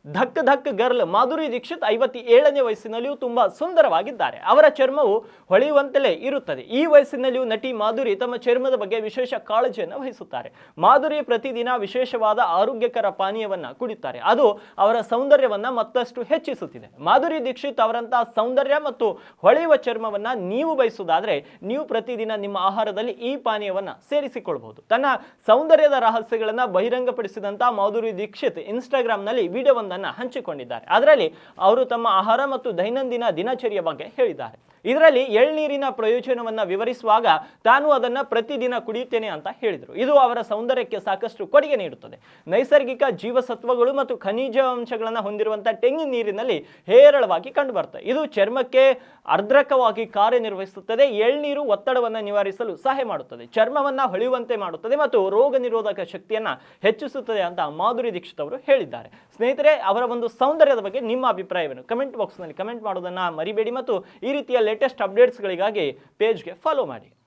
ಧಕ್ ಧಕ್ girl Madhuri Dixit 57ನೇ ವಯಸ್ಸಿನಲ್ಲಿಯೂ ತುಂಬಾ ಸುಂದರವಾಗಿದ್ದಾರೆ. ಅವರ ಚರ್ಮವು ಹೊಳೆಯುವಂತಲೇ ಇರುತ್ತದೆ. ಈ ವಯಸ್ಸಿನಲ್ಲಿಯೂ ನಟಿ ಮಾಧುರಿ ತಮ್ಮ ಚರ್ಮದ ಬಗ್ಗೆ ವಿಶೇಷ ಕಾಳಜಿಯನ್ನು ವಹಿಸುತ್ತಾರೆ. ಮಾಧುರಿ ಪ್ರತಿದಿನ ವಿಶೇಷವಾದ ಆರೋಗ್ಯಕರ ಪಾನೀಯವನ್ನ ಕುಡಿತಾರೆ. ಅದು ಅವರ ಸೌಂದರ್ಯವನ್ನ ಮತ್ತಷ್ಟು ಹೆಚ್ಚಿಸುತ್ತಿದೆ. ಮಾಧುರಿ ದೀಕ್ಷಿತ್ ಅವರಂತಹ ಸೌಂದರ್ಯ ಮತ್ತು ಹೊಳೆಯುವ ಚರ್ಮವನ್ನ ನೀವು ಬಯಸುವುದಾದ್ರೆ ನೀವು ಪ್ರತಿದಿನ ನಿಮ್ಮ ಆಹಾರದಲ್ಲಿ ಈ ಪಾನೀಯವನ್ನ ಸೇರಿಸಿಕೊಳ್ಳಬಹುದು. ತನ್ನ ಸೌಂದರ್ಯದ ರಹಸ್ಯಗಳನ್ನ ಬಹಿರಂಗಪಡಿಸಿದಂತ ಮಾಧುರಿ ದೀಕ್ಷಿತ್ ಇನ್ಸ್ಟಾಗ್ರಾಂನಲ್ಲಿ ವಿಡಿಯೋವನ್ನ ಹಂಚಿಕೊಂಡಿದ್ದಾರೆ. ಅದರಲ್ಲಿ ಅವರು ತಮ್ಮ ಆಹಾರ ಮತ್ತು ದೈನಂದಿನ ದಿನಚರಿಯ ಬಗ್ಗೆ ಹೇಳಿದ್ದಾರೆ. ಇದರಲ್ಲಿ ಎಳ್ನೀರಿನ ಪ್ರಯೋಜನವನ್ನ ವಿವರಿಸುವಾಗ ತಾನು ಅದನ್ನ ಪ್ರತಿದಿನ ಕುಡಿಯುತ್ತೇನೆ ಅಂತ ಹೇಳಿದರು. ಇದು ಅವರ ಸೌಂದರ್ಯಕ್ಕೆ ಸಾಕಷ್ಟು ಕೊಡುಗೆ ನೀಡುತ್ತದೆ. ನೈಸರ್ಗಿಕ ಜೀವಸತ್ವಗಳು ಮತ್ತು ಖನಿಜಾಂಶಗಳನ್ನು ಹೊಂದಿರುವಂತಹ ತೆಂಗಿನ ನೀರಿನಲ್ಲಿ ಹೇರಳವಾಗಿ ಕಂಡುಬರ್ತದೆ. ಇದು ಚರ್ಮಕ್ಕೆ ಅರ್ಧಕವಾಗಿ ಕಾರ್ಯನಿರ್ವಹಿಸುತ್ತದೆ. ಎಳ್ನೀರು ಒತ್ತಡವನ್ನು ನಿವಾರಿಸಲು ಸಹಾಯ ಮಾಡುತ್ತದೆ, ಚರ್ಮವನ್ನ ಹೊಳೆಯುವಂತೆ ಮಾಡುತ್ತದೆ ಮತ್ತು ರೋಗ ನಿರೋಧಕ ಶಕ್ತಿಯನ್ನ ಹೆಚ್ಚಿಸುತ್ತದೆ ಅಂತ ಮಾಧುರಿ ದೀಕ್ಷಿತ್ ಅವರು ಹೇಳಿದ್ದಾರೆ. ಸ್ನೇಹಿತರೆ, ಅವರ ಒಂದು ಸೌಂದರ್ಯದ ಬಗ್ಗೆ ನಿಮ್ಮ ಅಭಿಪ್ರಾಯವನ್ನು ಕಮೆಂಟ್ ಬಾಕ್ಸ್ನಲ್ಲಿ ಕಮೆಂಟ್ ಮಾಡೋದನ್ನ ಮರಿಬೇಡಿ ಮತ್ತು ಈ ರೀತಿಯ ಲೇಟೆಸ್ಟ್ ಅಪ್ಡೇಟ್ಸ್ಗಳಿಗಾಗಿ ಪೇಜ್ಗೆ ಫಾಲೋ ಮಾಡಿ.